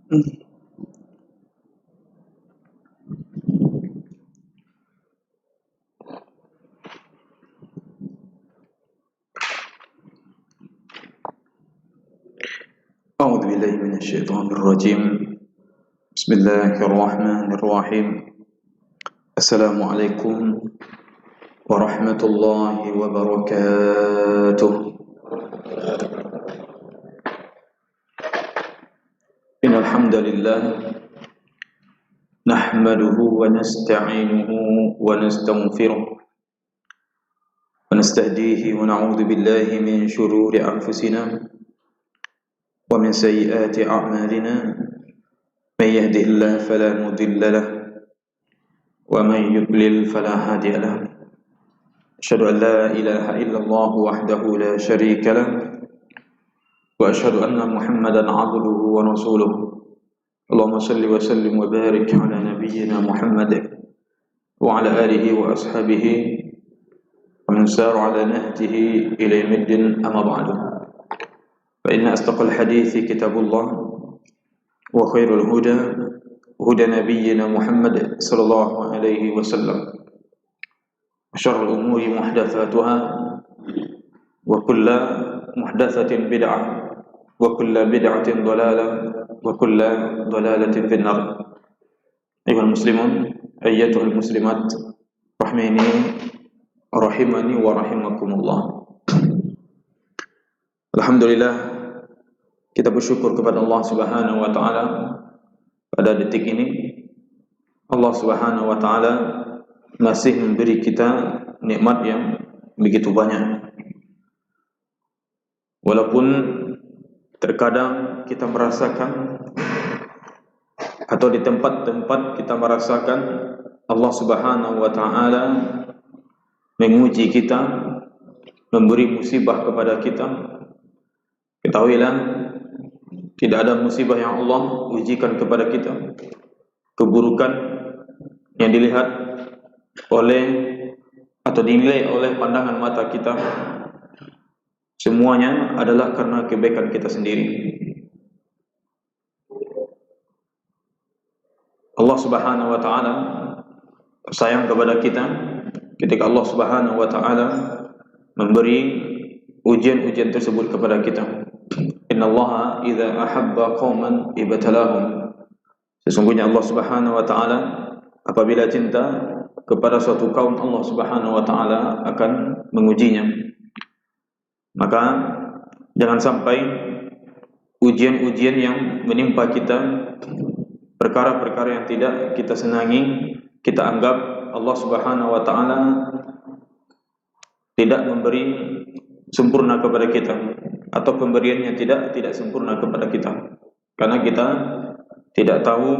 أعوذ بالله من الشيطان الرجيم. بسم الله الرحمن الرحيم. السلام عليكم ورحمة الله وبركاته. إن الحمد لله نحمده ونستعينه ونستغفره ونستهديه ونعوذ بالله من شرور أنفسنا ومن سيئات أعمالنا. من يهده الله فلا مضل له ومن يضلل فلا هادي له. أشهد أن لا إله إلا الله وحده لا شريك له وأشهد أن محمدا عبده ورسوله. اللهم صل وسلم وبارك على نبينا محمد وعلى آله وأصحابه ومن سار على نهجه إلى يوم الدين. أما بعد، فإن أصدق الحديث كتاب الله وخير الهدى هدى نبينا محمد صلى الله عليه وسلم وشر الأمور محدثاتها وكل محدثة بدعة وكل بدعة ضلالة وكل ضلالة في النار. أيها المسلمون أيتها المسلمات rahimani wa rahimakumullah. Alhamdulillah, kita bersyukur kepada Allah Subhanahu wa taala pada detik ini. Allah Subhanahu wa taala masih memberi kita nikmat yang begitu banyak. Walaupun terkadang kita merasakan atau di tempat-tempat kita merasakan Allah Subhanahu wa taala menguji kita, memberi musibah kepada kita. Ketahuilah, tidak ada musibah yang Allah ujikan kepada kita, keburukan yang dilihat oleh atau dinilai oleh pandangan mata kita, semuanya adalah karena kebaikan kita sendiri. Allah Subhanahu wa taala sayang kepada kita ketika Allah Subhanahu wa taala memberi ujian-ujian tersebut kepada kita. Innallaha idza ahabba qauman ibtalahum. Sesungguhnya Allah Subhanahu wa taala apabila cinta kepada suatu kaum, Allah Subhanahu wa taala akan mengujinya. Maka jangan sampai ujian-ujian yang menimpa kita, perkara-perkara yang tidak kita senangi, kita anggap Allah Subhanahu wa taala tidak memberi sempurna kepada kita, atau pemberiannya tidak sempurna kepada kita, karena kita tidak tahu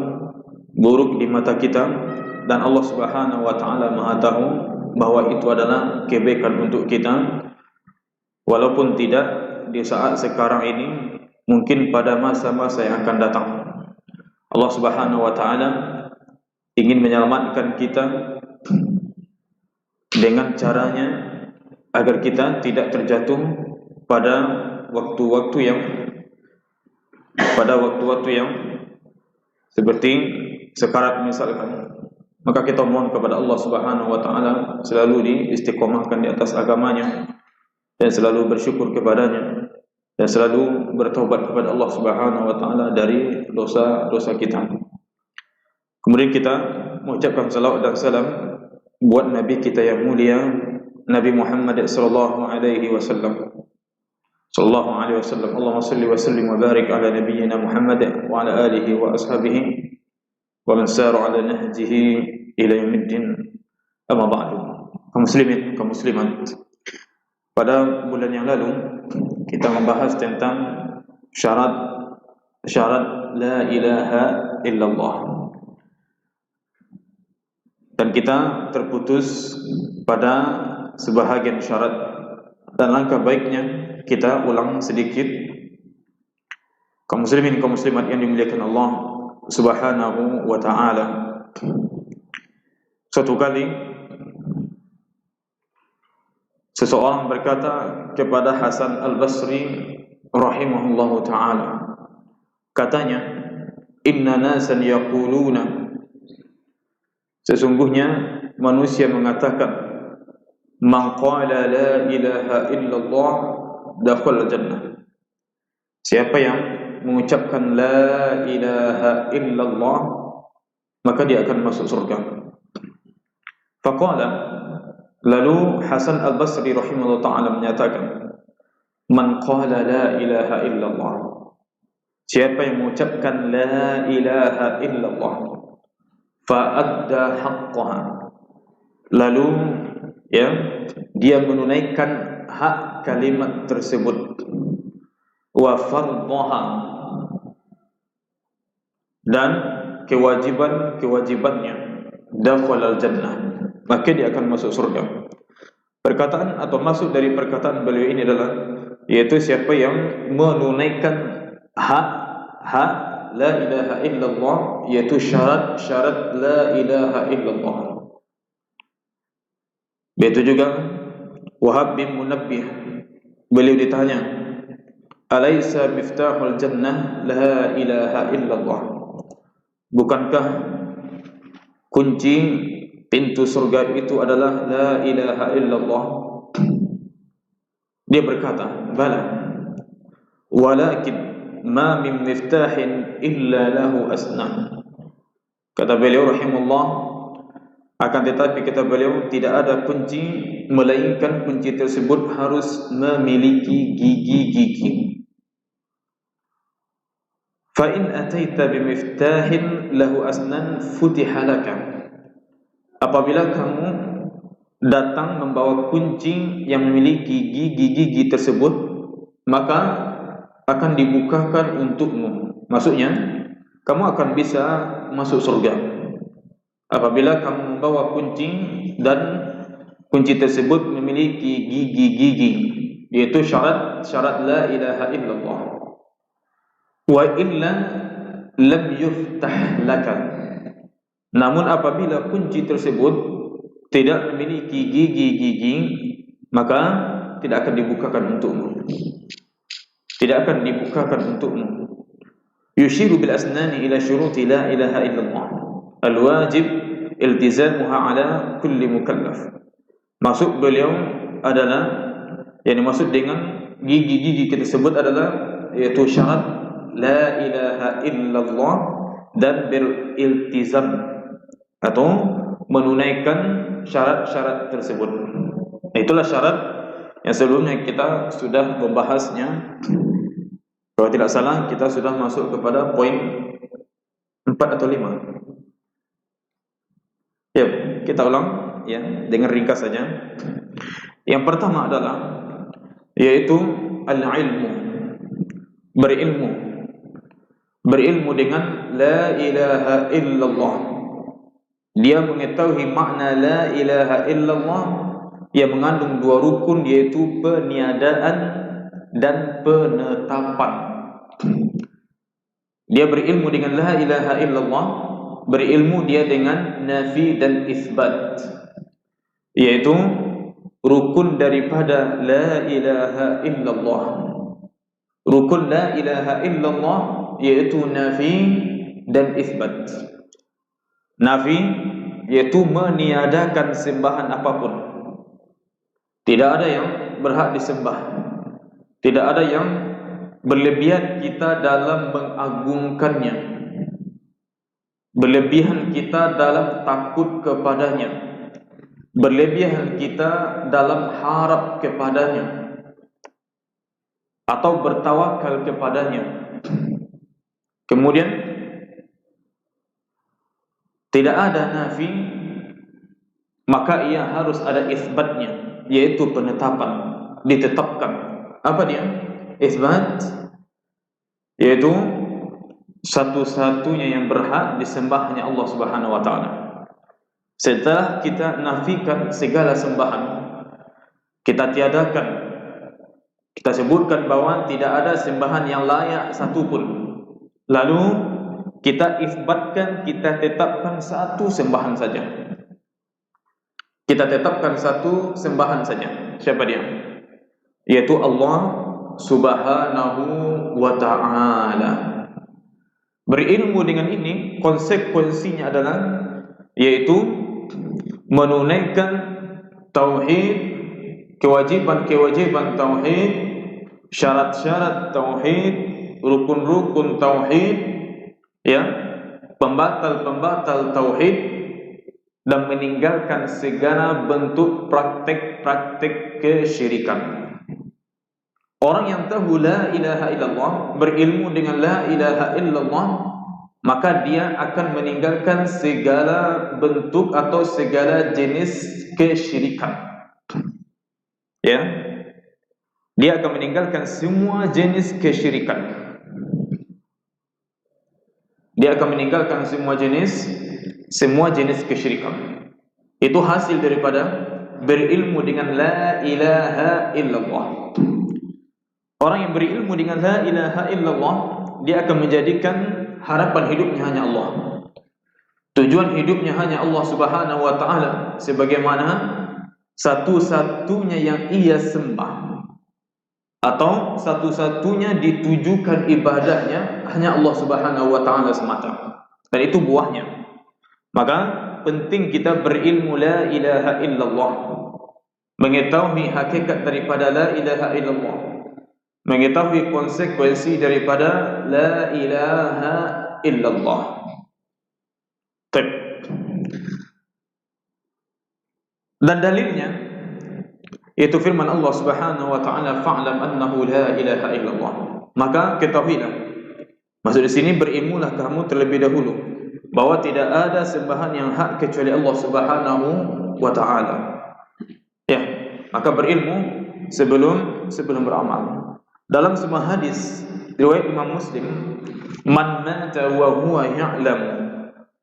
buruk di mata kita, dan Allah Subhanahu wa taala Maha tahu bahwa itu adalah kebaikan untuk kita, walaupun tidak di saat sekarang ini, mungkin pada masa-masa yang akan datang. Allah Subhanahu wa taala ingin menyelamatkan kita dengan caranya agar kita tidak terjatuh pada waktu-waktu yang seperti sekarat misalkan. Maka kita mohon kepada Allah Subhanahu wa taala selalu diistiqomahkan di atas agamanya, dan selalu bersyukur kepadanya, dan selalu bertaubat kepada Allah Subhanahu wa taala dari dosa-dosa kita. Kemudian kita mengucapkan salawat dan salam buat Nabi kita yang mulia, Nabi Muhammad sallallahu alaihi wasallam. Allahumma salli wa sallim wa barik ala nabiyyina Muhammad wa ala alihi wa ashabihi wa man sara ala nahjihi ila yaumiddin. Amma ba'du. Kaum muslimin, kaum muslimat, pada bulan yang lalu kita membahas tentang syarat la ilaha illallah, dan kita terputus pada sebahagian syarat, dan langkah baiknya kita ulang sedikit. Kaum muslimin, kaum muslimat yang dimuliakan Allah Subhanahu wa taala, suatu kali seseorang berkata kepada Hasan Al-Basri rahimahullahu taala, katanya, inna nasan yaquluna, sesungguhnya manusia mengatakan, man qala la ilaha illallah dakhala jannah, siapa yang mengucapkan la ilaha illallah maka dia akan masuk surga. Faqala, lalu Hasan Al-Basri rahimahullah ta'ala menyatakan, man qala la ilaha illallah, siapa yang mengucapkan la ilaha illallah, fa'adda haqqaha, lalu ya, dia menunaikan hak kalimat tersebut, wa fardhaha, dan kewajibannya, dakhalal jannah, maka dia akan masuk surga. Perkataan atau maksud dari perkataan beliau ini adalah, yaitu siapa yang menunaikan hak la ilaha illallah, yaitu syarat la ilaha illallah. Begitu juga Wahab bin Munabbih, beliau ditanya, alaysa miftahul jannah la ilaha illallah, bukankah kunci pintu surga itu adalah la ilaha illallah? Dia berkata, bala, walakin ma min miftahin illa lahu asnan. Kata beliau rahimahullah, akan tetapi kata beliau, tidak ada kunci melainkan kunci tersebut harus memiliki gigi-gigi. Fa in ataita bimiftahin lahu asnan futiha laka, apabila kamu datang membawa kunci yang memiliki gigi-gigi tersebut, maka akan dibukakan untukmu. Maksudnya, kamu akan bisa masuk surga apabila kamu membawa kunci dan kunci tersebut memiliki gigi-gigi, yaitu syarat la ilaha illallah. Wa illa lam yuftah laka, namun apabila kunci tersebut tidak memiliki gigi-gigi, maka tidak akan dibukakan untukmu. Tidak akan dibukakan untukmu. Yushiru bil asnani ila syuruti la ilaha illallah, al-wajib iltizamuha ala kulli mukallaf. Maksud beliau adalah, yang dimaksud dengan gigi-gigi tersebut adalah, yaitu syarat la ilaha illallah dan beriltizam atau menunaikan syarat-syarat tersebut. Itulah syarat yang sebelumnya kita sudah membahasnya. Kalau tidak salah, kita sudah masuk kepada poin 4 atau 5. Ya, kita ulang ya dengan ringkas saja. Yang pertama adalah, yaitu al-ilmu, berilmu. Berilmu dengan la ilaha illallah. Dia mengetahui makna la ilaha illallah yang mengandung dua rukun, yaitu peniadaan dan penetapan. Dia berilmu dengan la ilaha illallah, berilmu dia dengan nafi dan isbat, yaitu rukun daripada la ilaha illallah. Rukun la ilaha illallah yaitu nafi dan isbat. Nafi yaitu meniadakan sembahan apapun. Tidak ada yang berhak disembah. Tidak ada yang berlebihan kita dalam mengagungkannya, berlebihan kita dalam takut kepadanya, berlebihan kita dalam harap kepadanya atau bertawakal kepadanya. Kemudian tidak ada nafi, maka ia harus ada isbatnya, yaitu penetapan, ditetapkan. Apa dia? Isbat yaitu satu-satunya yang berhak disembah hanya Allah Subhanahu wa taala. Setelah kita nafikan segala sembahan, kita tiadakan, kita sebutkan bahwa tidak ada sembahan yang layak satupun, lalu kita isbatkan, kita tetapkan satu sembahan saja. Kita tetapkan satu sembahan saja. Siapa dia? Yaitu Allah Subhanahu wa ta'ala. Berilmu dengan ini konsekuensinya adalah yaitu menunaikan tauhid, kewajiban-kewajiban tauhid, syarat-syarat tauhid, rukun-rukun tauhid, ya, pembatal-pembatal tauhid, dan meninggalkan segala bentuk praktek-praktek kesyirikan. Orang yang tahu la ilaha illallah, berilmu dengan la ilaha illallah, maka dia akan meninggalkan segala bentuk atau segala jenis kesyirikan. Ya, dia akan meninggalkan semua jenis kesyirikan. Dia akan meninggalkan semua jenis kesyirikan. Itu hasil daripada berilmu dengan la ilaha illallah. Orang yang berilmu dengan la ilaha illallah, dia akan menjadikan harapan hidupnya hanya Allah. Tujuan hidupnya hanya Allah Subhanahu wa ta'ala, sebagaimana satu-satunya yang ia sembah atau satu-satunya ditujukan ibadahnya hanya Allah Subhanahu wa ta'ala semata. Dan itu buahnya. Maka penting kita berilmu la ilaha illallah, mengetahui hakikat daripada la ilaha illallah, mengetahui konsekuensi daripada la ilaha illallah. Dan dalilnya yaitu firman Allah Subhanahu wa ta'ala, fa'lam annahu la ilaha illallah. Maka ketahuilah, maksud di sini berilmulah kamu terlebih dahulu bahwa tidak ada sembahan yang hak kecuali Allah Subhanahu wa ta'ala. Ya, maka berilmu sebelum beramal. Dalam sebuah hadis riwayat Imam Muslim, man mata wa huwa ya'lamu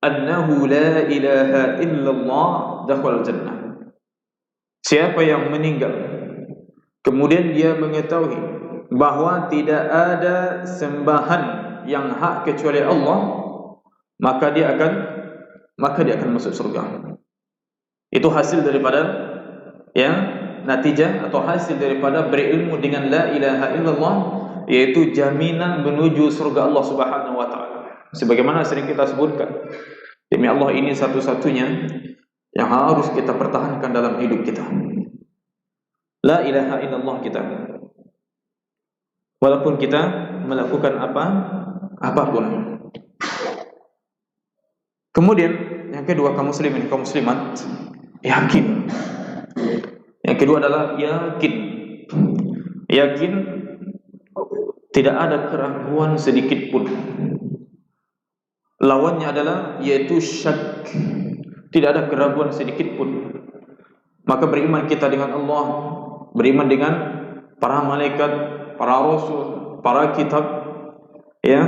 annahu la ilaha illallah dakhala jannah. Siapa yang meninggal kemudian dia mengetahui bahwa tidak ada sembahan yang hak kecuali Allah, maka dia akan masuk surga. Itu hasil daripada, ya, natijah atau hasil daripada berilmu dengan la ilaha illallah, yaitu jaminan menuju surga Allah Subhanahu wa ta'ala. Sebagaimana sering kita sebutkan, demi Allah ini satu-satunya yang harus kita pertahankan dalam hidup kita. La ilaha illallah kita. Walaupun kita melakukan apapun. Kemudian yang kedua, kaum muslimin, kaum muslimat, yakin. Yang kedua adalah yakin. Yakin tidak ada keraguan sedikit pun. Lawannya adalah yaitu syak. Tidak ada keraguan sedikit pun. Maka beriman kita dengan Allah, beriman dengan para malaikat, para rasul, para kitab, ya,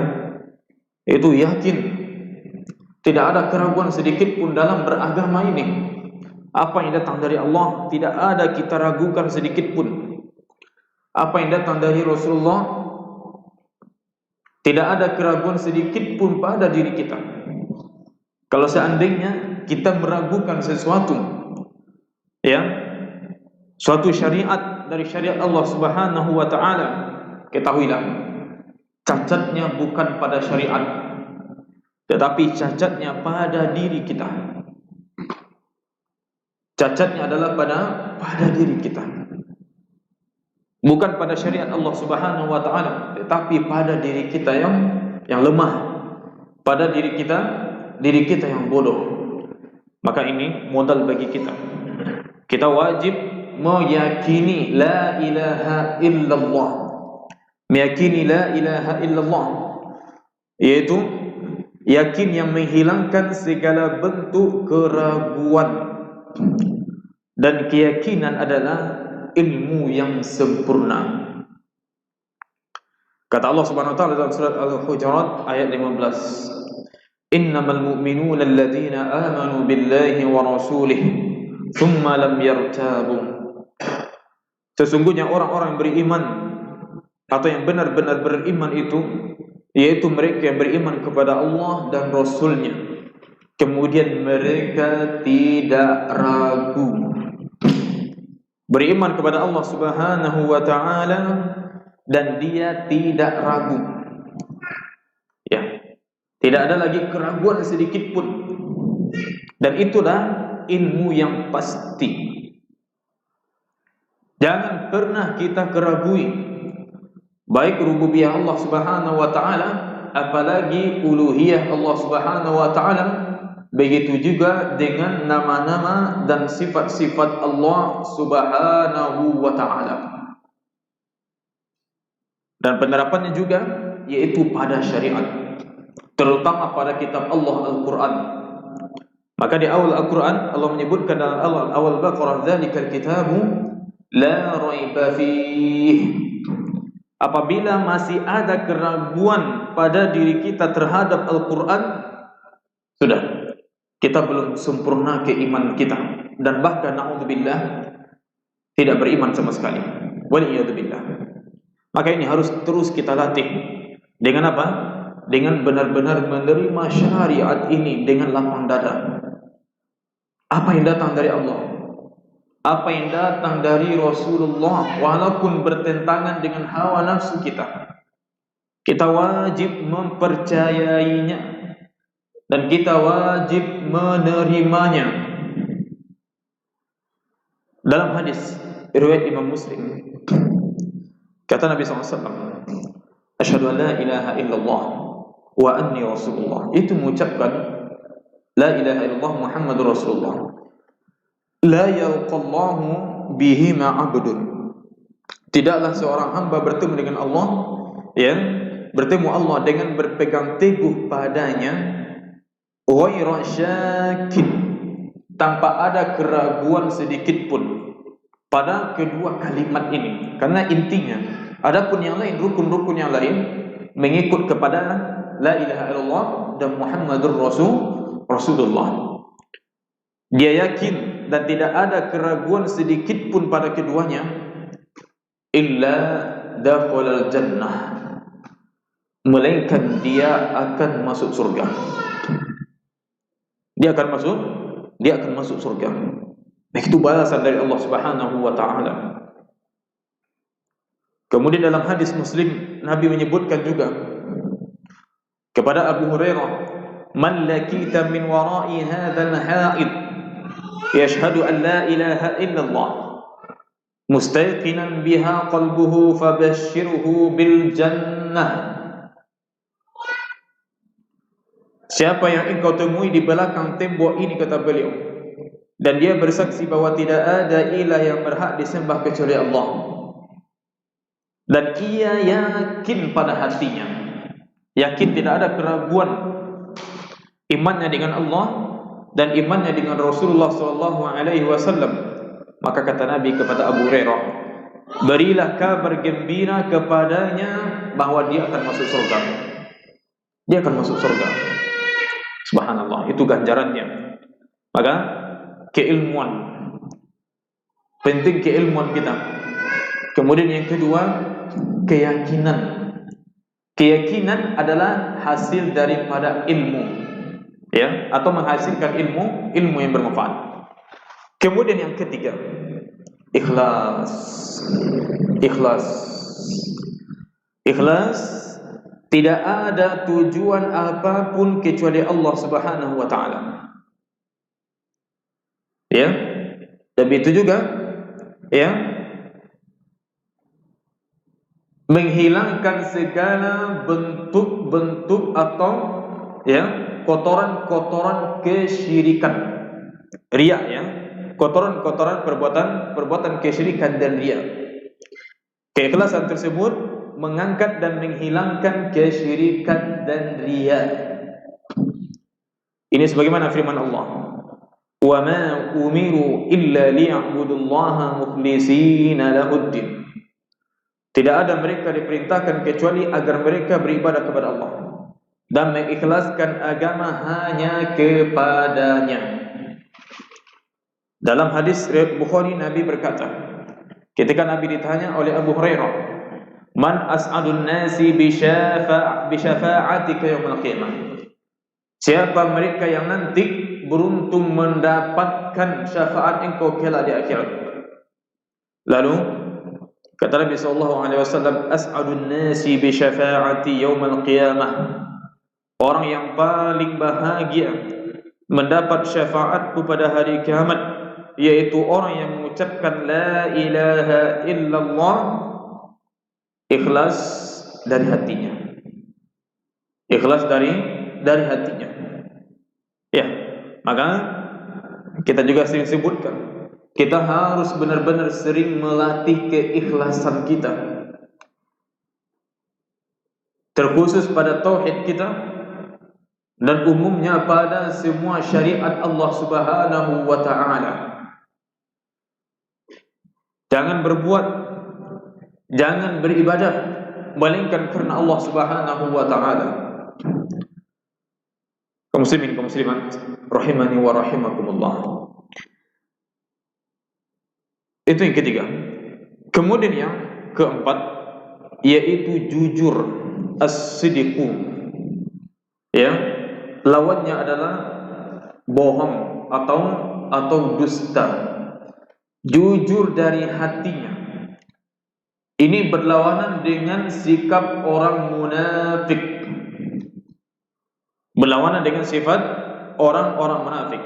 itu yakin. Tidak ada keraguan sedikit pun dalam beragama ini. Apa yang datang dari Allah tidak ada kita ragukan sedikit pun. Apa yang datang dari Rasulullah tidak ada keraguan sedikit pun pada diri kita. Kalau seandainya kita meragukan sesuatu, ya, suatu syariat dari syariat Allah Subhanahu wa ta'ala, ketahuilah cacatnya bukan pada syariat, tetapi cacatnya pada diri kita. Cacatnya adalah pada diri kita, bukan pada syariat Allah Subhanahu wa ta'ala, tetapi pada diri kita yang lemah, pada diri kita yang bodoh. Maka ini modal bagi kita. Kita wajib meyakini la ilaha illallah. Meyakini la ilaha illallah, yaitu yakin yang menghilangkan segala bentuk keraguan. Dan keyakinan adalah ilmu yang sempurna. Kata Allah Subhanahu wa ta'ala dalam surat Al-Hujurat ayat 15, innamal mu'minuna alladhina amanu billahi wa rasulihi thumma lam yartabu. Sesungguhnya orang-orang yang beriman atau yang benar-benar beriman itu yaitu mereka yang beriman kepada Allah dan Rasulnya, kemudian mereka tidak ragu. Beriman kepada Allah Subhanahu wa ta'ala dan dia tidak ragu. Ya, Tidak ada lagi keraguan sedikit pun. Dan itulah ilmu yang pasti. Jangan pernah kita keragui baik rububiyah Allah Subhanahu wa taala, apalagi uluhiyah Allah Subhanahu wa taala. Begitu juga dengan nama-nama dan sifat-sifat Allah Subhanahu wa taala. Dan penerapannya juga yaitu pada syariat, terutama pada kitab Allah Al-Quran. Maka di awal Al-Quran Allah menyebutkan dalam awal Baqarah, "Dzalikal kitabu la raiba fih." Apabila masih ada keraguan pada diri kita terhadap Al-Quran, sudah, kita belum sempurna keimanan kita, dan bahkan na'udzubillah tidak beriman sama sekali. Waliyadzubillah. Maka ini harus terus kita latih. Dengan apa? Dengan benar-benar menerima syariat ini dengan lapang dada. Apa yang datang dari Allah, apa yang datang dari Rasulullah, walaupun bertentangan dengan hawa nafsu kita, kita wajib mempercayainya dan kita wajib menerimanya. Dalam hadis riwayat Imam Muslim, kata Nabi SAW, "Asyhadu an la ilaha illallah wa anni Rasulullah." Itu mengucapkan la ilaha illallah Muhammadur Rasulullah. La yalqallahu bihi ma'abdun. Tidaklah seorang hamba bertemu dengan Allah, ya, bertemu Allah dengan berpegang teguh padanya, ghaira syakin, tanpa ada keraguan sedikit pun pada kedua kalimat ini. Karena intinya, adapun yang lain, rukun-rukun yang lain mengikut kepada la ilaha illallah dan Muhammadur Rasulullah. Dia yakin dan tidak ada keraguan sedikit pun pada keduanya, illa dakhalal jannah, melainkan dia akan masuk surga. Dia akan masuk surga. Itu balasan dari Allah Subhanahu wa taala. Kemudian dalam hadis Muslim, Nabi menyebutkan juga kepada Abu Hurairah, "Man lakita min wara'i hadzal ha'id yashhadu an la ilaha illallah mustaqinan biha qalbuhu fabashshirhu bil jannah." Siapa yang engkau temui di belakang tembok ini, kata beliau, dan dia bersaksi bahwa tidak ada ilah yang berhak disembah kecuali Allah, dan ia yakin pada hatinya, yakin tidak ada keraguan imannya dengan Allah dan imannya dengan Rasulullah SAW, maka kata Nabi kepada Abu Hurairah, berilah kabar gembira kepadanya bahwa dia akan masuk surga. Dia akan masuk surga. Subhanallah, itu ganjarannya. Maka keilmuan, penting keilmuan kita. Kemudian yang kedua, keyakinan. Keyakinan adalah hasil daripada ilmu, ya, atau menghasilkan ilmu yang bermanfaat. Kemudian yang ketiga, ikhlas. Tidak ada tujuan apapun kecuali Allah Subhanahu wa taala. Ya. Dan itu juga, ya, menghilangkan segala bentuk-bentuk atau, ya, kotoran-kotoran kesyirikan, riya, ya, kotoran-kotoran perbuatan kesyirikan dan riya. Keikhlasan tersebut mengangkat dan menghilangkan kesyirikan dan riya. Ini sebagaimana firman Allah, "Wa ma umiru illa liya'budullaha mukhlishina lahuddin." Tidak ada mereka diperintahkan kecuali agar mereka beribadah kepada Allah dan mengikhlaskan agama hanya kepadanya. Dalam hadis riwayat Bukhari, Nabi berkata, ketika Nabi ditanya oleh Abu Hurairah, "Man as'adun nasi bi syafa'atika yaumil qiyamah?" Siapa mereka yang nanti beruntung mendapatkan syafaat engkau kelak di akhirat? Lalu kata Nabi sallallahu alaihi wasallam, "As'adun nasi bi syafa'ati yaumil qiyamah orang yang paling bahagia mendapat syafaatku pada hari kiamat, yaitu orang yang mengucapkan la ilaha illallah ikhlas dari hatinya. Ikhlas dari hatinya. Ya, maka kita juga sering sebutkan, kita harus benar-benar sering melatih keikhlasan kita, terkhusus pada tauhid kita dan umumnya pada semua syariat Allah Subhanahu wa taala. Jangan berbuat, jangan beribadah melainkan karena Allah Subhanahu wa taala. Kaum muslimin, kaum muslimat, rahimani wa rahimakumullah. Itu yang ketiga. Kemudian yang keempat, yaitu jujur, as-sidqu. Ya, lawannya adalah bohong atau dusta. Jujur dari hatinya. Ini berlawanan dengan sikap orang munafik. Berlawanan dengan sifat orang-orang munafik.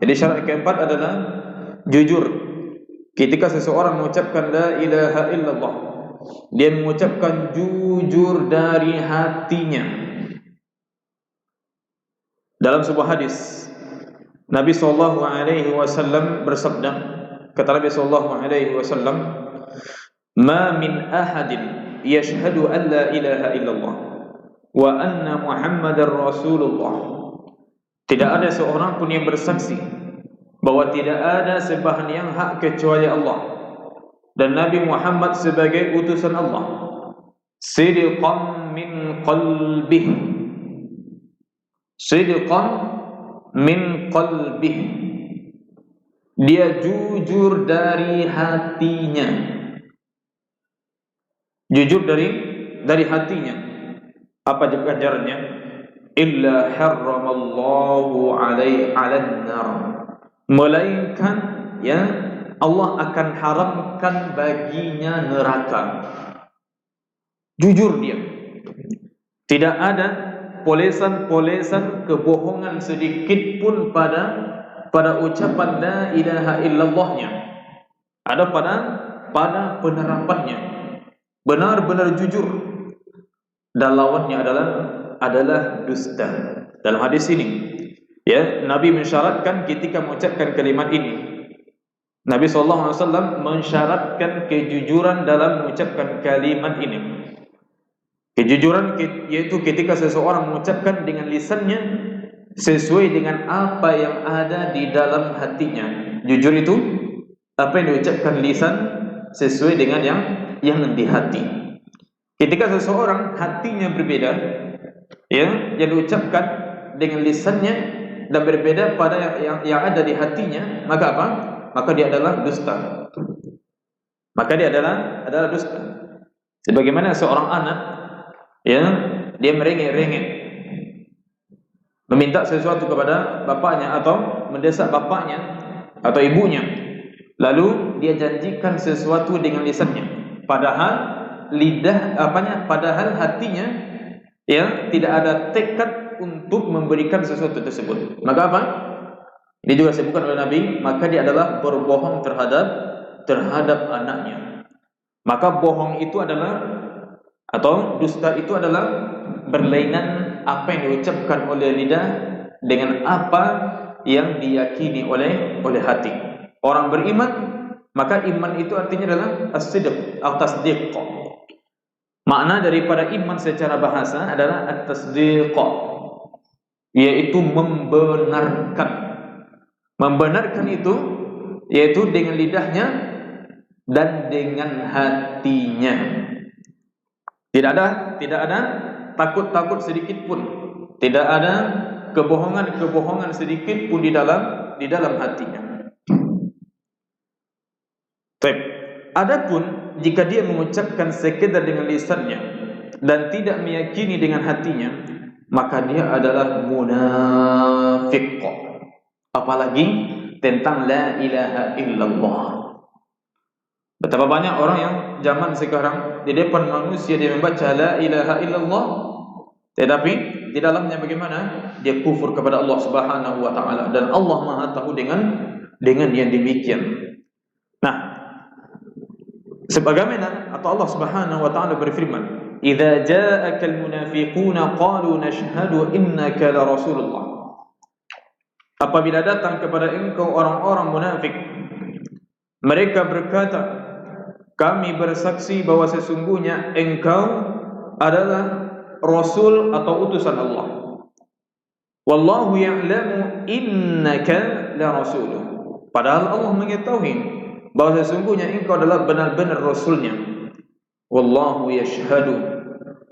Jadi syarat keempat adalah jujur. Ketika seseorang mengucapkan la ilaha illallah, dia mengucapkan jujur dari hatinya. Dalam sebuah hadis, Nabi SAW bersabda, kata Nabi SAW, "Ma min ahadin yashhadu an la ilaha illallah wa anna Muhammadar Rasulullah." Tidak ada seorang pun yang bersaksi bahwa tidak ada sembahan yang hak kecuali Allah dan Nabi Muhammad sebagai utusan Allah, sidqan min qalbih, sidqan min qalbih, dia jujur dari hatinya, jujur dari hatinya. Apa ganjarannya? Illa harramallahu alaihi 'alan nar, melainkan ya Allah akan haramkan baginya neraka. Jujur dia, tidak ada polesan-polesan kebohongan sedikit pun pada ucapan la ilaha illallahnya. Ada pada penerapannya, benar-benar jujur. Dan lawannya adalah dusta. Dalam hadis ini, ya, Nabi mensyaratkan ketika mengucapkan kalimat ini, Nabi SAW mensyaratkan kejujuran dalam mengucapkan kalimat ini. Kejujuran yaitu ketika seseorang mengucapkan dengan lisannya sesuai dengan apa yang ada di dalam hatinya. Jujur itu apa yang diucapkan lisan sesuai dengan yang di hati. Ketika seseorang hatinya berbeda, ya, yang diucapkan dengan lisannya dan berbeda pada yang ada di hatinya, maka apa? Maka dia adalah dusta. Maka dia adalah dusta. Sebagaimana seorang anak, ya, dia merengek-rengek meminta sesuatu kepada bapaknya atau mendesak bapaknya atau ibunya, lalu dia janjikan sesuatu dengan lisannya, padahal padahal hatinya, ya, tidak ada tekad untuk memberikan sesuatu tersebut. Maka apa? Ini juga disebutkan oleh Nabi, maka dia adalah berbohong terhadap anaknya. Maka bohong itu adalah, atau dusta itu adalah berlainan apa yang diucapkan oleh lidah dengan apa yang diyakini oleh hati. Orang beriman, maka iman itu artinya adalah as-sidq atau tasdiq. Makna daripada iman secara bahasa adalah at-tasdiq, yaitu membenarkan. Membenarkan itu yaitu dengan lidahnya dan dengan hatinya. Tidak ada takut sedikit pun, tidak ada kebohongan sedikit pun di dalam hatinya. Baik. Adapun jika dia mengucapkan sekedar dengan lisannya dan tidak meyakini dengan hatinya, maka dia adalah munafik. Apalagi tentang la ilaha illallah. Betapa banyak orang yang zaman sekarang di depan manusia dia membaca la ilaha illallah, tetapi di dalamnya bagaimana? Dia kufur kepada Allah Subhanahu wa taala, dan Allah Maha tahu dengan yang demikian. Nah, sebagaimana atau Allah Subhanahu wa taala berfirman, "Idza ja'akal munafiquna qalu nashhadu innaka la rasulullah." Apabila datang kepada engkau orang-orang munafik, mereka berkata, kami bersaksi bahwa sesungguhnya engkau adalah Rasul atau utusan Allah. Wallahu ya'lamu innaka la rasuluh. Padahal Allah mengetahui bahwa sesungguhnya engkau adalah benar-benar Rasulnya. Wallahu yashhadu,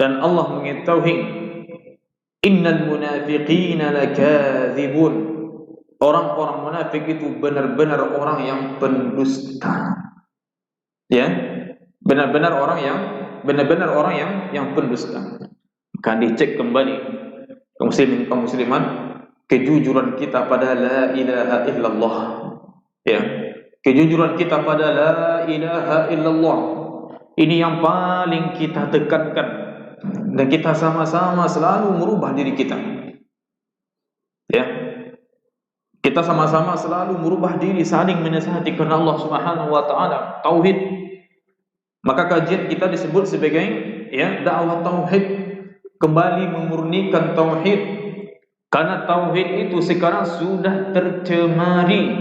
dan Allah mengetahui, innal munafiqina lakadzibun. Orang-orang munafik itu benar-benar orang yang pendusta. Ya, benar-benar orang yang pendusta. Kan dicek kembali kaum muslimin, kaum muslimat, kejujuran kita pada la ilaha illallah. Ya, kejujuran kita pada la ilaha illallah. Ini yang paling kita tekankan, dan kita sama-sama selalu merubah diri kita. Ya, kita sama-sama selalu merubah diri, saling menasihati karena Allah Subhanahu wa taala, tauhid. Maka kajian kita disebut sebagai dakwah tauhid, kembali memurnikan tauhid. Karena tauhid itu sekarang sudah tercemari.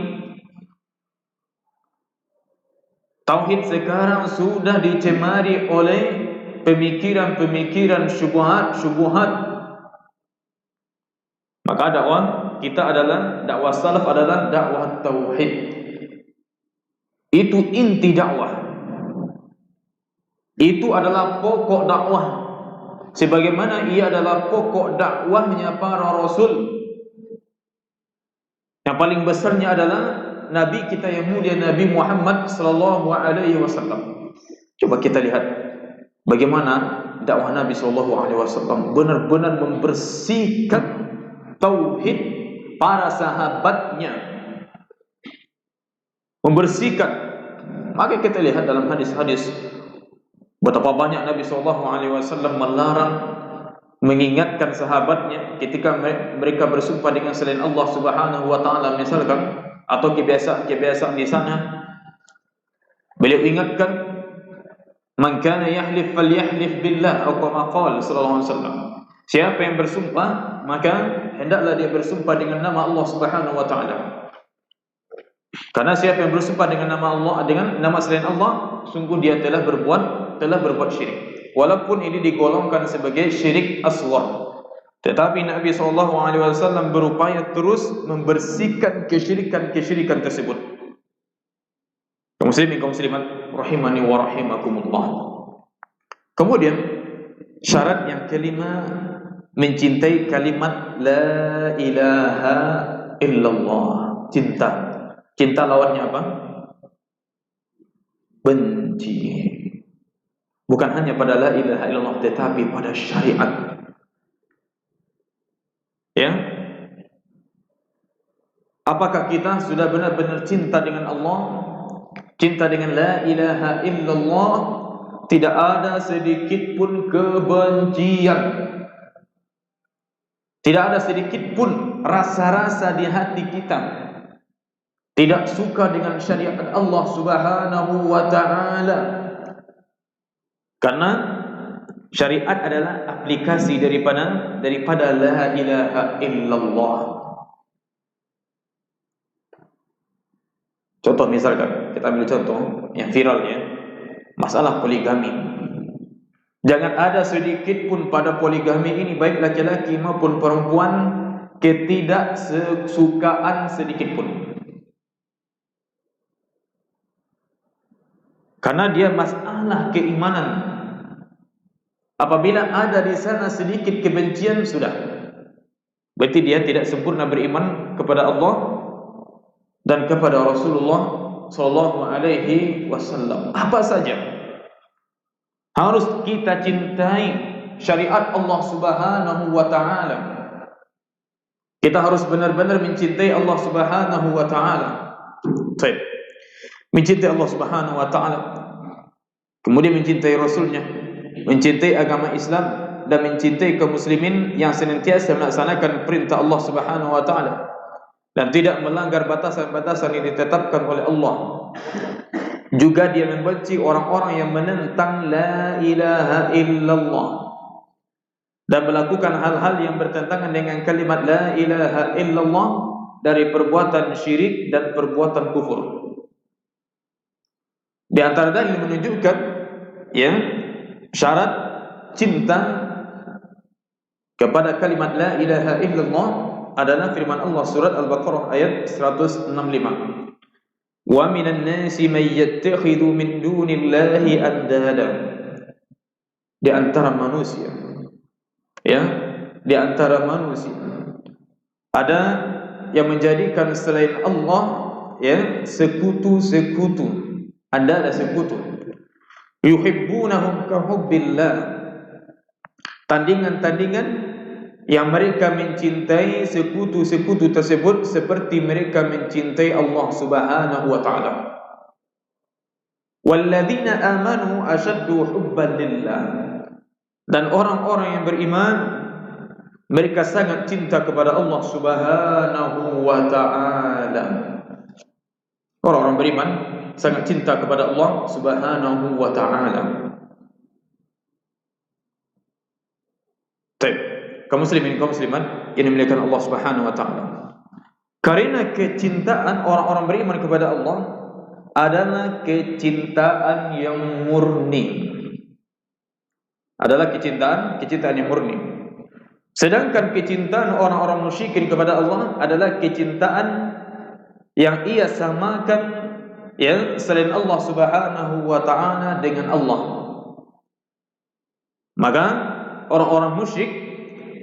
Tauhid sekarang sudah dicemari oleh pemikiran-pemikiran syubhat. Maka dakwah kita adalah, dakwah salaf adalah dakwah tauhid. Itu inti dakwah. Itu adalah pokok dakwah. Sebagaimana ia adalah pokok dakwahnya para rasul. Yang paling besarnya adalah Nabi kita yang mulia, Nabi Muhammad sallallahu alaihi wasallam. Coba kita lihat bagaimana dakwah Nabi sallallahu alaihi wasallam benar-benar membersihkan tauhid para sahabatnya, membersihkan. Maka kita lihat dalam hadis-hadis betapa banyak Nabi SAW melarang, mengingatkan sahabatnya ketika mereka bersumpah dengan selain Allah Subhanahu wa taala, misalkan, atau kebiasaan di sana. Beliau ingatkan, man kana yahlif falyahlif billah, atau kama qala sallallahu alaihi wasallam. Siapa yang bersumpah, maka hendaklah dia bersumpah dengan nama Allah Subhanahu wa taala. Karena siapa yang bersumpah dengan nama Allah, dengan nama selain Allah, sungguh dia telah berbuat syirik. Walaupun ini digolongkan sebagai syirik asghar, tetapi Nabi SAW berupaya terus membersihkan kesyirikan tersebut. Kaum muslimin, kaum muslimat, rahimani wa rahimakumullah. Kemudian syarat yang kelima, mencintai kalimat la ilaha illallah. Cinta lawannya apa? Benci. Bukan hanya pada la ilaha illallah, tetapi pada syariat. Ya, apakah kita sudah benar-benar cinta dengan Allah, cinta dengan la ilaha illallah? Tidak ada sedikit pun kebencian, tidak ada sedikit pun rasa-rasa di hati kita tidak suka dengan syariat Allah Subhanahu wa taala. Karena syariat adalah aplikasi daripada la ilaha illallah. Contoh misalkan, kita ambil contoh yang viral ya, masalah poligami. Jangan ada sedikit pun pada poligami ini, baik laki-laki maupun perempuan, ketidaksukaan sedikit pun. Karena dia masalah keimanan. Apabila ada di sana sedikit kebencian, sudah, berarti dia tidak sempurna beriman kepada Allah dan kepada Rasulullah sallallahu alaihi wasallam. Apa saja harus kita cintai syariat Allah Subhanahu wa taala. Kita harus benar-benar mencintai Allah Subhanahu wa taala. Baik. Mencintai Allah Subhanahu wa taala, kemudian mencintai Rasulnya, mencintai agama Islam, dan mencintai kaum muslimin yang senantiasa melaksanakan perintah Allah Subhanahu wa taala dan tidak melanggar batasan-batasan yang ditetapkan oleh Allah. Juga dia membenci orang-orang yang menentang la ilaha illallah dan melakukan hal-hal yang bertentangan dengan kalimat la ilaha illallah dari perbuatan syirik dan perbuatan kufur. Di antara dalil menunjukkan ya syarat cinta kepada kalimat la ilaha illallah adalah firman Allah surat Al-Baqarah ayat 165. Wa minan nasi may yattakhidhu min dunillahi andada. Di antara manusia ya, di antara manusia ada yang menjadikan selain Allah ya sekutu-sekutu. Anda ada sekutu. Yuhibbunahum ka hubbillah. Tandingan-tandingan yang mereka mencintai sekutu-sekutu tersebut seperti mereka mencintai Allah Subhanahu wa taala. Walladzina amanu ashaddu hubban lillah. Dan orang-orang yang beriman mereka sangat cinta kepada Allah Subhanahu wa taala. Orang-orang beriman sangat cinta kepada Allah Subhanahu wa taala. Baik. Kaum muslimin, kaum muslimat yang dimuliakan Allah Subhanahu wa taala. Karena kecintaan orang-orang beriman kepada Allah adalah kecintaan yang murni. Adalah kecintaan yang murni. Sedangkan kecintaan orang-orang musyrikin kepada Allah adalah kecintaan yang ia samakan ya selain Allah Subhanahu wa taala dengan Allah. Maka orang-orang musyrik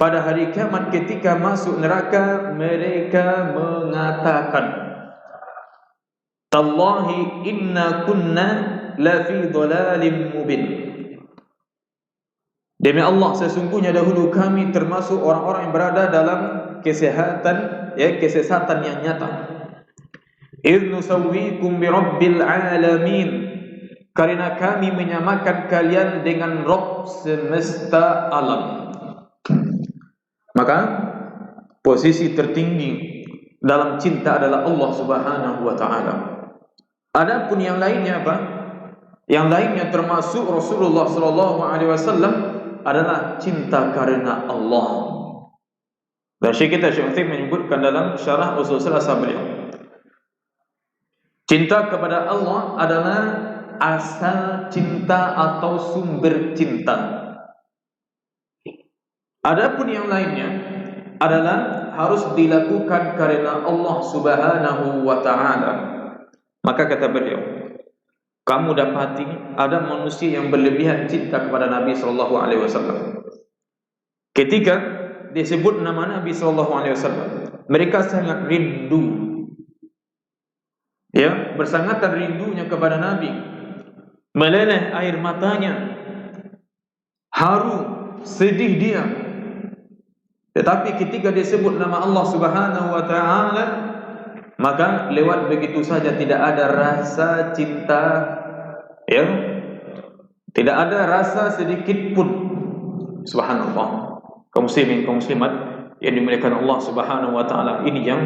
pada hari kiamat ketika masuk neraka mereka mengatakan, Tallahi inna kunna la fi dhalalim mubin. Demi Allah, sesungguhnya dahulu kami termasuk orang-orang yang berada dalam kesesatan yang nyata. Idh nusawwikum bi rabbil alamin. Karena kami menyamakan kalian dengan Rabb semesta alam. Maka posisi tertinggi dalam cinta adalah Allah Subhanahu wa taala. Adapun yang lainnya apa? Yang lainnya termasuk Rasulullah sallallahu alaihi wasallam adalah cinta karena Allah. Dan Syekh Utsaimin menyebutkan dalam syarah usul salasah beliau, cinta kepada Allah adalah asal cinta atau sumber cinta. Adapun yang lainnya adalah harus dilakukan karena Allah Subhanahu wa taala. Maka kata beliau, kamu dapati ada manusia yang berlebihan cinta kepada Nabi sallallahu alaihi wasallam. Ketika disebut nama Nabi sallallahu alaihi wasallam, mereka sangat rindu. Ya, bersangatan rindunya kepada Nabi. Meleleh air matanya. Haru, sedih dia. Tetapi ketika disebut nama Allah Subhanahu wa taala, maka lewat begitu saja tidak ada rasa cinta, ya. Tidak ada rasa sedikit pun. Subhanallah. Kaum muslimin, kaum muslimat yang dimuliakan Allah Subhanahu wa taala, ini yang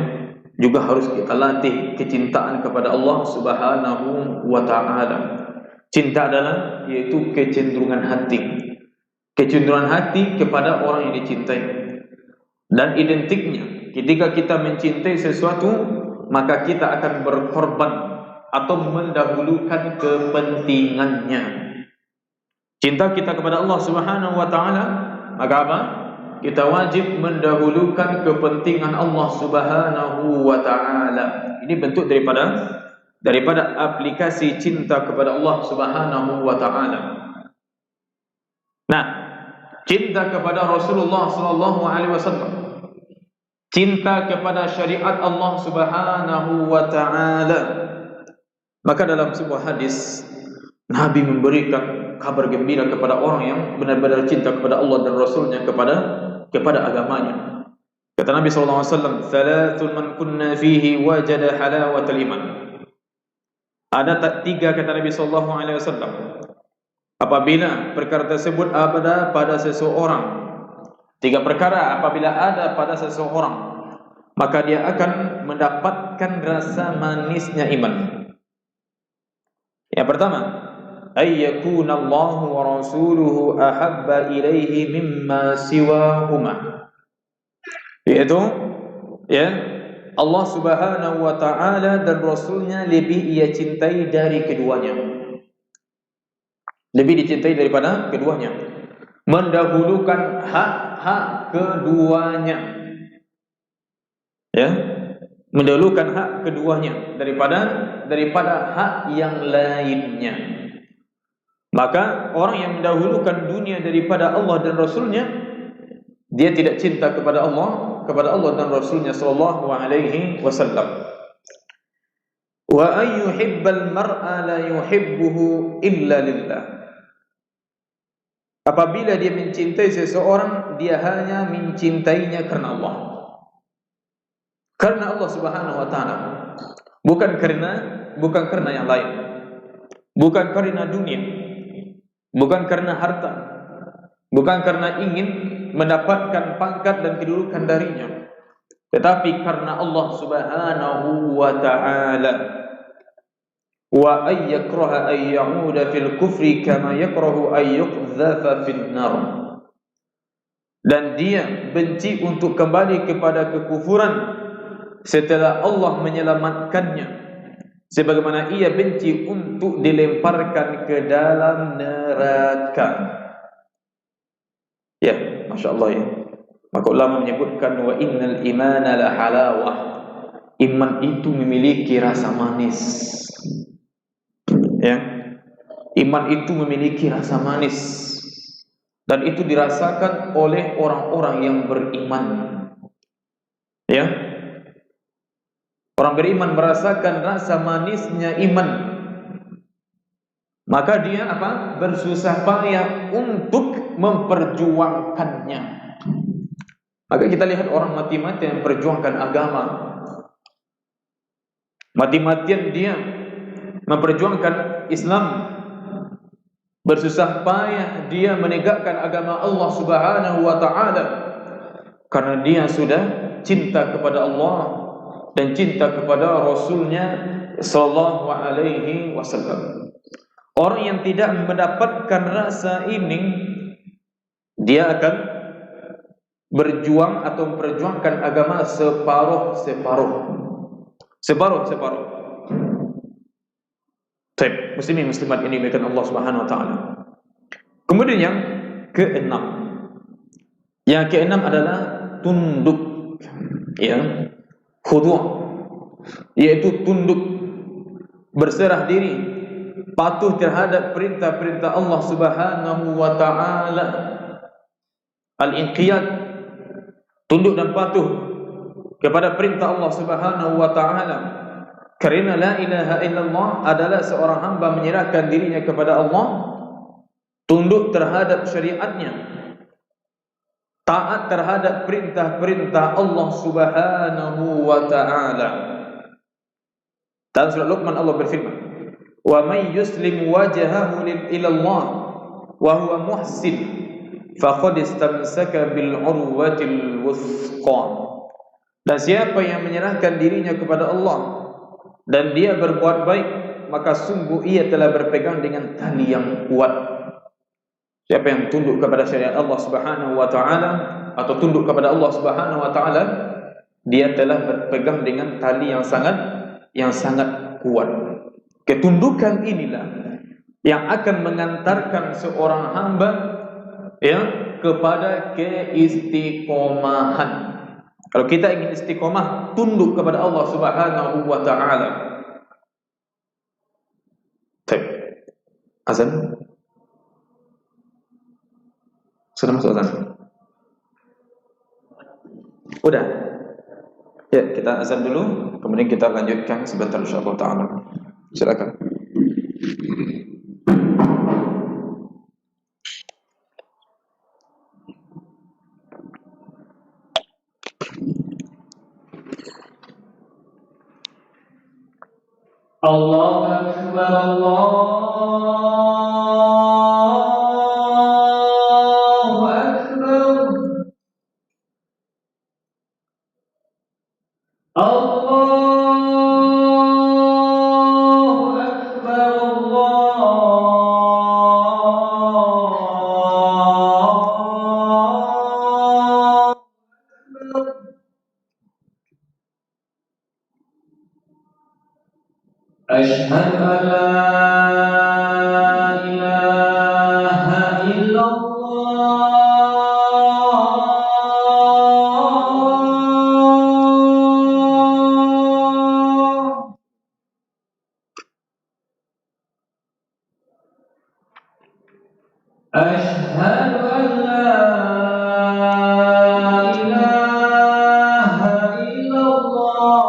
juga harus kita latih, kecintaan kepada Allah Subhanahu wa taala. Cinta adalah yaitu kecenderungan hati. Kecenderungan hati kepada orang yang dicintai. Dan identiknya ketika kita mencintai sesuatu, maka kita akan berkorban atau mendahulukan kepentingannya. Cinta kita kepada Allah Subhanahu wa taala, maka apa? Kita wajib mendahulukan kepentingan Allah Subhanahu wa taala. Ini bentuk daripada aplikasi cinta kepada Allah Subhanahu wa taala. Nah, cinta kepada Rasulullah sallallahu alaihi wasallam, cinta kepada syariat Allah Subhanahu wa taala. Maka dalam sebuah hadis Nabi memberikan kabar gembira kepada orang yang benar-benar cinta kepada Allah dan Rasulnya, kepada agamanya. Kata Nabi sallallahu alaihi wasallam, "Thalathun man kunna fihi wajada halawatal iman." Ada tiga, kata Nabi sallallahu alaihi wasallam, apabila perkara tersebut ada pada seseorang, Tiga perkara apabila ada pada seseorang, maka dia akan mendapatkan rasa manisnya iman. Yang pertama, ayyakuna Allahu wa rasuluhu ahabba ilaihi mimma siwahuma, yaitu ya, Allah Subhanahu wa taala dan rasulnya lebih ia cintai dari keduanya. Lebih dicintai daripada keduanya. Mendahulukan hak-hak keduanya. Ya, mendahulukan hak keduanya daripada hak yang lainnya. Maka orang yang mendahulukan dunia daripada Allah dan Rasulnya, dia tidak cinta kepada Allah dan Rasulnya sallallahu alaihi wasallam. Wa ayyuhibbal mar'a la yuhibbuhu illa lillah. Apabila dia mencintai seseorang, dia hanya mencintainya karena Allah. Karena Allah Subhanahu wa taala. Bukan karena yang lain. Bukan karena dunia. Bukan karena harta. Bukan karena ingin mendapatkan pangkat dan kedudukan darinya. Tetapi karena Allah Subhanahu wa taala. Wa ayyakraha ay ya'uda fil kufri kama yakrahu ay yuqdhafa fin nar. Dan dia benci untuk kembali kepada kekufuran setelah Allah menyelamatkannya, sebagaimana ia benci untuk dilemparkan ke dalam neraka. Ya, Masya Allah ya. Maka ulama menyebutkan wa innal imana la halawah. Iman itu memiliki rasa manis. Ya, iman itu memiliki rasa manis, dan itu dirasakan oleh orang-orang yang beriman. Ya, orang beriman merasakan rasa manisnya iman, maka dia apa? Bersusah payah untuk memperjuangkannya. Maka kita lihat orang mati-matian memperjuangkan agama, mati-matian dia memperjuangkan Islam, bersusah payah dia menegakkan agama Allah Subhanahu wa taala, karena dia sudah cinta kepada Allah dan cinta kepada Rasulnya sallallahu alaihi wasallam. Orang yang tidak mendapatkan rasa ini, dia akan berjuang atau memperjuangkan agama separuh. Baik, muslimin muslimat ini dimuliakan Allah Subhanahu wa taala. Kemudian yang keenam. Yang keenam adalah tunduk, ya. Khudu', yaitu tunduk, berserah diri, patuh terhadap perintah-perintah Allah Subhanahu wa taala. Al-inqiyad, tunduk dan patuh kepada perintah Allah Subhanahu wa taala. Karena la ilaha illallah adalah seorang hamba menyerahkan dirinya kepada Allah, tunduk terhadap syariatnya, taat terhadap perintah-perintah Allah Subhanahu wa taala. Dalam surah Luqman Allah berfirman, "Wa may yuslim wajhahu ila Allah wa huwa muhsin faqad istamsaka bil urwatil wuthqa." Dan siapa yang menyerahkan dirinya kepada Allah dan dia berbuat baik, maka sungguh ia telah berpegang dengan tali yang kuat. Siapa yang tunduk kepada syariat Allah Subhanahu wa taala atau tunduk kepada Allah Subhanahu wa taala, dia telah berpegang dengan tali yang sangat kuat. Ketundukan inilah yang akan mengantarkan seorang hamba, ya, kepada keistiqomahan. Kalau kita ingin istiqomah, tunduk kepada Allah Subhanahu wa taala. Baik. Azan. Sudah masuk azan? Udah. Ya, kita azan dulu, kemudian kita lanjutkan sebentar insyaallah taala. Silakan. Allahu Akbar, Allahu Akbar. Allahu Akbar, Allahu Akbar. Asyhadu an la ilaha illallah. Asyhadu an la ilaha illallah.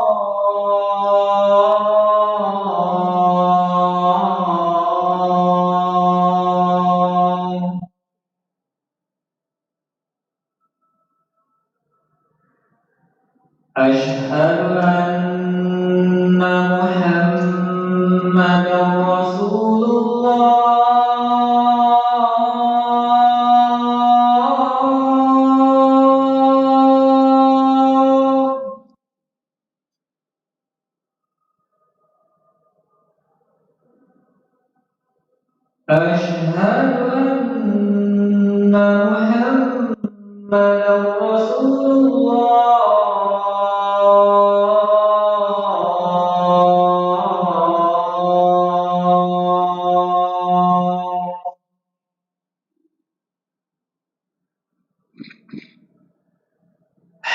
Asyhadu anna Muhammadar Rasulullah. Asyhadu anna Muhammadar Rasulullah.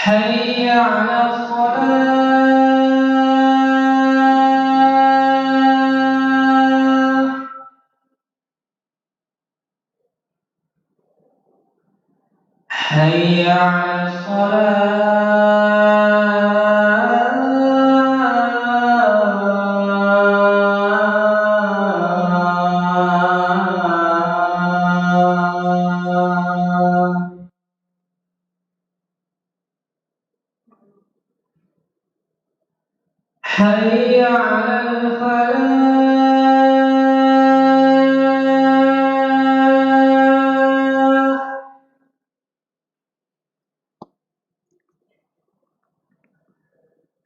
Hayya 'alas shalah. Hayya 'alas shalah. Hayya 'alal falah.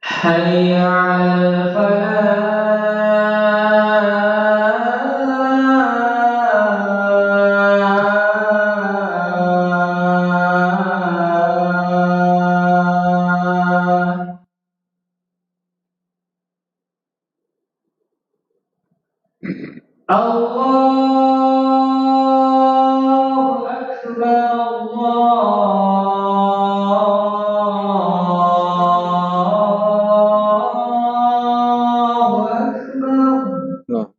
Hayya 'alal falah. Allahu Akbar, Allahu Akbar. Nah,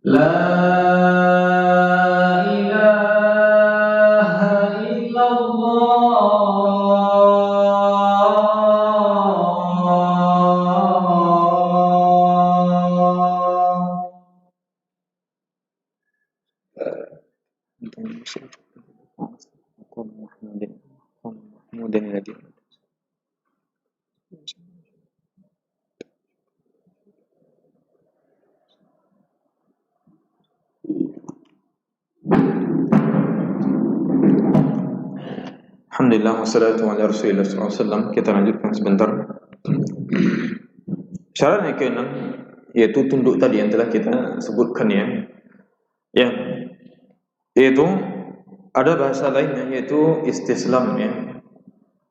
La ilaha illallah. Muhammadin Nabi. Alhamdulillah wassalatu ala Rasulillah sallallahu alaihi wasallam. Kita lanjutkan sebentar. Syarat yang keenam yaitu tunduk tadi yang telah kita sebutkan ya. Ya, yaitu ada bahasa lainnya yaitu istislam ya.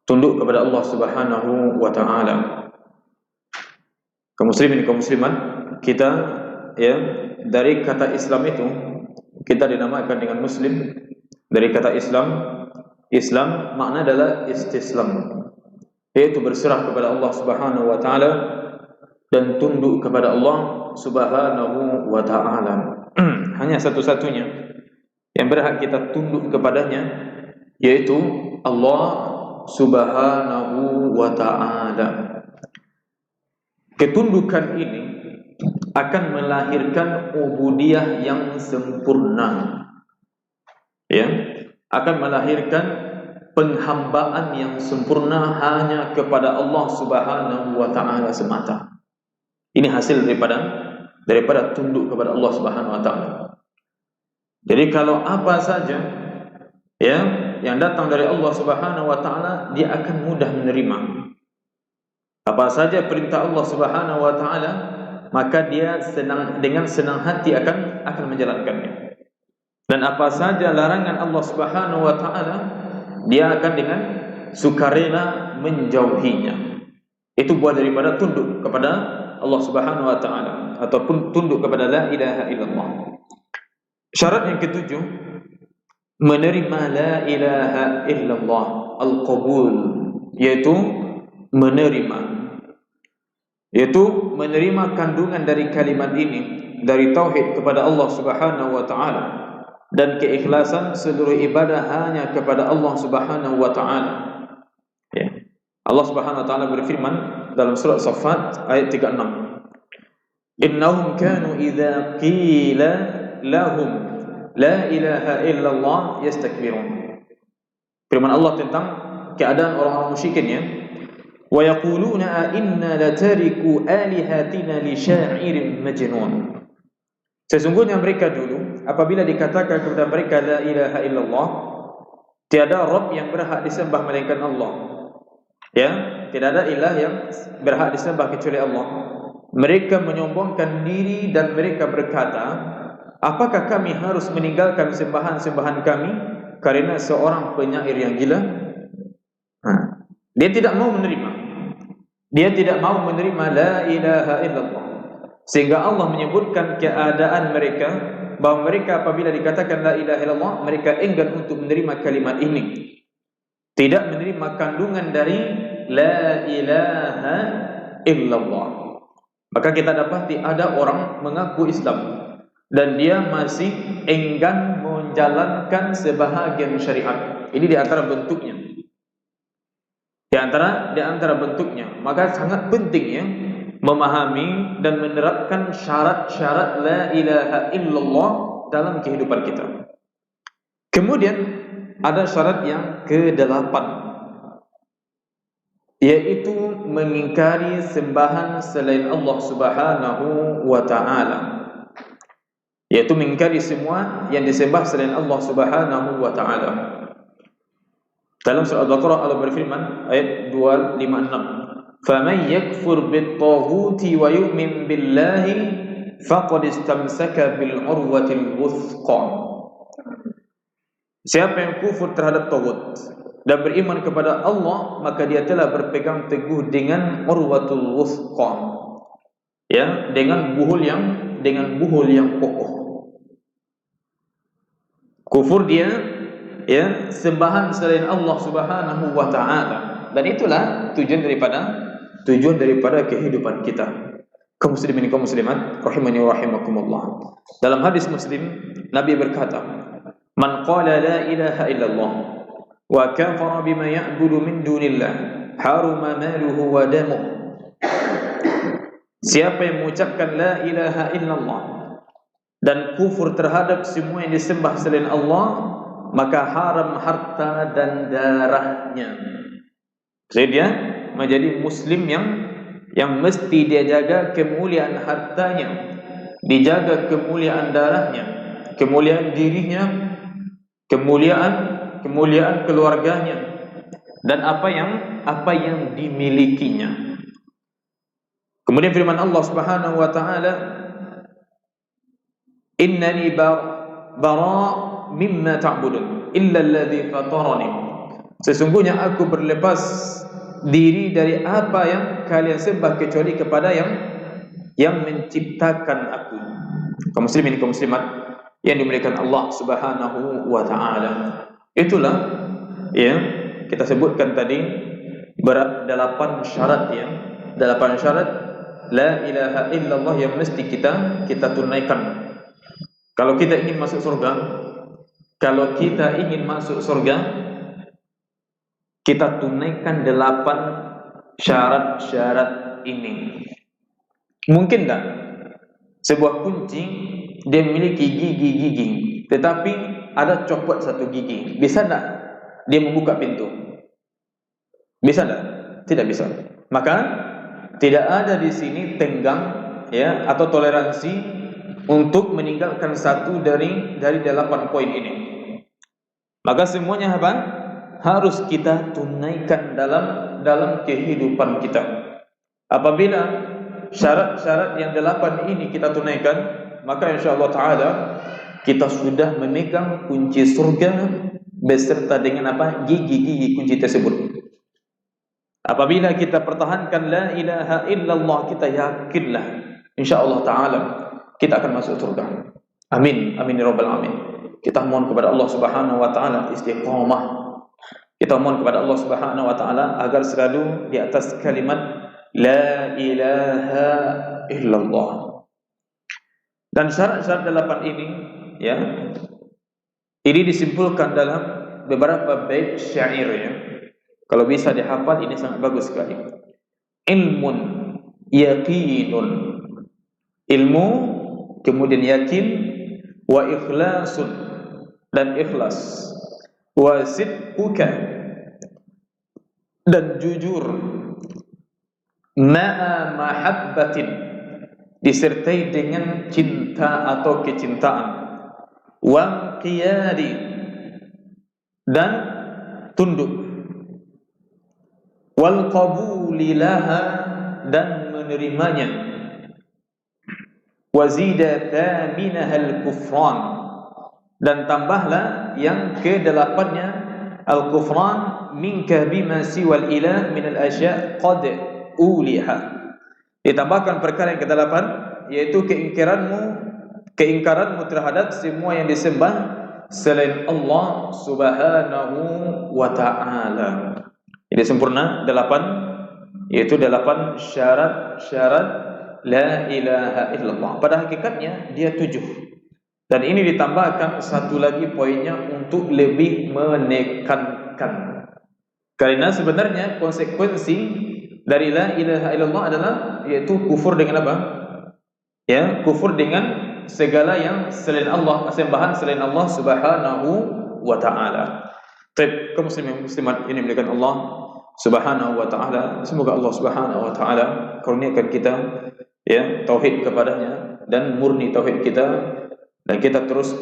Tunduk kepada Allah Subhanahu wa taala. Kaum muslimin kaum muslimat, kita ya dari kata Islam itu kita dinamakan dengan muslim. Dari kata Islam makna adalah istislam, yaitu berserah kepada Allah Subhanahu wa taala dan tunduk kepada Allah Subhanahu wa taala. Hanya satu-satunya yang berhak kita tunduk kepadanya yaitu Allah Subhanahu wa taala. Ketundukan ini akan melahirkan ubudiyah yang sempurna. Ya, akan melahirkan penghambaan yang sempurna hanya kepada Allah Subhanahu wa taala semata. Ini hasil daripada tunduk kepada Allah Subhanahu wa taala. Jadi kalau apa saja ya yang datang dari Allah Subhanahu wa taala, dia akan mudah menerima. Apa saja perintah Allah Subhanahu wa taala, maka dia dengan senang hati akan menjalankannya. Dan apa saja larangan Allah Subhanahu wa taala, dia akan dengan sukarela menjauhinya. Itu buah daripada tunduk kepada Allah Subhanahu wa taala ataupun tunduk kepada la ilaha illallah. Syarat yang ketujuh, menerima la ilaha illallah, al-qabul, yaitu menerima kandungan dari kalimat ini, dari tauhid kepada Allah Subhanahu wa taala dan keikhlasan seluruh ibadah hanya kepada Allah Subhanahu wa taala. Ya. Allah Subhanahu wa taala berfirman dalam surah Saffat ayat 36. Innahum kanu idza qila lahum la ilaha illallah yastakbirun. Firman Allah tentang keadaan orang-orang musyrikin, ya. Wa yaquluna a inna latariku alihatina li sya'irin majnun. Sesungguhnya mereka dulu apabila dikatakan kepada mereka la ilaha illallah, tiada Rabb yang berhak disembah melainkan Allah. Ya, tidak ada ilah yang berhak disembah kecuali Allah. Mereka menyombongkan diri dan mereka berkata, apakah kami harus meninggalkan sembahan-sembahan kami karena seorang penyair yang gila? Dia tidak mau menerima. Dia tidak mau menerima la ilaha illallah. Sehingga Allah menyebutkan keadaan mereka, bahawa mereka apabila dikatakan la ilaha illallah, mereka enggan untuk menerima kalimat ini. Tidak menerima kandungan dari la ilaha illallah. Maka kita dapati ada orang mengaku Islam dan dia masih enggan menjalankan sebahagian syariat. Ini di antara bentuknya. Di antara bentuknya. Maka sangat penting, ya, memahami dan menerapkan syarat-syarat la ilaha illallah dalam kehidupan kita. Kemudian ada syarat yang ke-8, yaitu mengingkari sembahan selain Allah Subhanahu wa taala. Yaitu mengingkari semua yang disembah selain Allah Subhanahu wa taala. Dalam surah Al-Baqarah Allah berfirman ayat 256, "Faman yakfur bit-taghuti wa yu'min billahi faqad istamsaka bil 'urwatil wuthqa." Siapa yang kufur terhadap taghut dan beriman kepada Allah, maka dia telah berpegang teguh dengan urwatul wuthqa, ya, dengan buhul yang kokoh. Kufur dia, ya, sembahan selain Allah Subhanahu wa taala. Dan itulah tujuan daripada kehidupan kita. Kaum muslimin kaum muslimat rahimani wa rahimakumullah. Dalam hadis Muslim, Nabi berkata, "Man qala la ilaha illallah wa kafara bima ya'budu min dunillah, haruma maluhu wa damuhu." Siapa yang mengucapkan la ilaha illallah dan kufur terhadap semua yang disembah selain Allah, maka haram harta dan darahnya. Jadi dia menjadi muslim yang mesti dia jaga kemuliaan hartanya, dijaga kemuliaan darahnya, kemuliaan dirinya, kemuliaan keluarganya, dan apa yang dimilikinya. Kemudian firman Allah Subhanahu wa taala, "Innani bara' mimma ta'budun illa alladhi fatarani." Sesungguhnya aku berlepas diri dari apa yang kalian sembah kecuali kepada yang menciptakan aku. Kaum muslimin kaum muslimat yang dimuliakan Allah Subhanahu wa taala. Itulah yang kita sebutkan tadi, 8 syarat, ya. 8 syarat la ilaha illallah yang mesti kita tunaikan. Kalau kita ingin masuk surga, kita tunaikan 8 syarat-syarat ini. Mungkin tak sebuah kunci dia memiliki gigi-gigi, tetapi ada copot satu gigi, bisa tak dia membuka pintu? Bisa tak? Tidak bisa. Maka tidak ada di sini tenggang, ya, atau toleransi untuk meninggalkan satu dari 8 poin ini. Maka semuanya apa? Harus kita tunaikan dalam kehidupan kita. Apabila syarat-syarat yang 8 ini kita tunaikan, maka insyaallah taala kita sudah memegang kunci surga beserta dengan apa? Gigi-gigi kunci tersebut. Apabila kita pertahankan la ilaha illallah, kita yakinlah insyaallah taala kita akan masuk surga. Amin, amin ya rabbal alamin. Kita mohon kepada Allah Subhanahu wa taala istiqamah. Kita mohon kepada Allah Subhanahu wa taala agar selalu di atas kalimat la ilaha illallah. Dan syarat-syarat 8 ini, ya, ini disimpulkan dalam beberapa bait syair, ya. Kalau bisa dihafal ini sangat bagus sekali. Ilmun yaqinun, ilmu kemudian yakin, wa ikhlasun dan ikhlas, wa sidquka dan jujur, ma'a mahabbatin disertai dengan cinta atau kecintaan, wa qiyadi dan tunduk, wal qabuli laha dan menerimanya, wa zida thaminahal kufran dan tambahlah yang ke-8-nya al-kufran minka bima siwal ilah min al-asya' qad uliha. Ditambahkan perkara yang ke-8, yaitu keingkaranmu terhadap semua yang disembah selain Allah Subhanahu wa ta'ala. Jadi sempurna 8, yaitu 8 syarat-syarat la ilaha illallah. Pada hakikatnya dia 7. Dan ini ditambahkan satu lagi poinnya untuk lebih menekankan. Karena sebenarnya konsekuensi dari la ilaha illallah adalah yaitu kufur dengan apa? Ya, kufur dengan segala yang selain Allah, sembahan selain Allah Subhanahu wa taala. Baik, kaum muslimin muslimat ini dimuliakan Allah Subhanahu wa taala. Semoga Allah Subhanahu wa taala kurniakan kita ya tauhid kepadanya dan murni tauhid kita, dan kita terus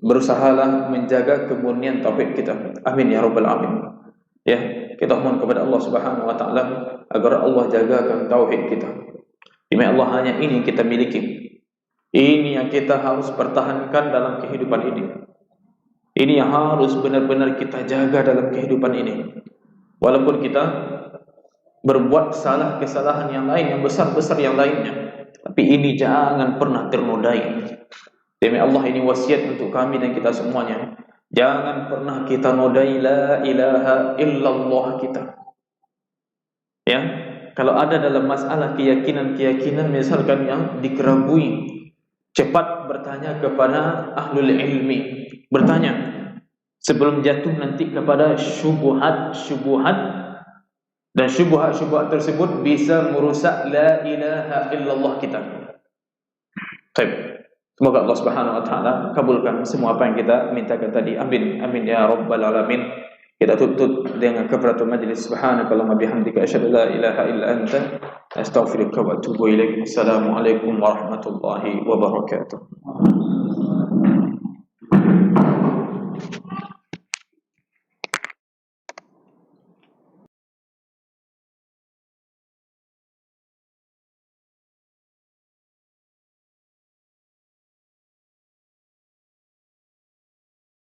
berusahalah menjaga kemurnian tauhid kita. Amin ya rabbal alamin. Ya, kita mohon kepada Allah Subhanahu wa taala agar Allah jagakan tauhid kita. Demi Allah, hanya ini yang kita miliki. Ini yang kita harus pertahankan dalam kehidupan ini. Ini yang harus benar-benar kita jaga dalam kehidupan ini. Walaupun kita berbuat kesalahan yang lain, yang besar-besar yang lainnya, tapi ini jangan pernah ternodai. Demi Allah, ini wasiat untuk kami dan kita semuanya. Jangan pernah kita nodai la ilaha illallah kita. Ya, kalau ada dalam masalah keyakinan misalkan yang dikerabui, cepat bertanya kepada ahlul ilmi. Bertanya sebelum jatuh nanti kepada syubhat dan syubhat tersebut bisa merusak la ilaha illallah kita. Baik. Semoga Allah Subhanahu wa taala kabulkan semua apa yang kita mintakan tadi. Amin, amin ya rabbal alamin. Kita tutup dengan kafaratul majlis. Subhanakallahumma bihamdika asyhadu an la ilaha illa anta astaghfiruka wa atubu ilaik. Assalamualaikum warahmatullahi wabarakatuh.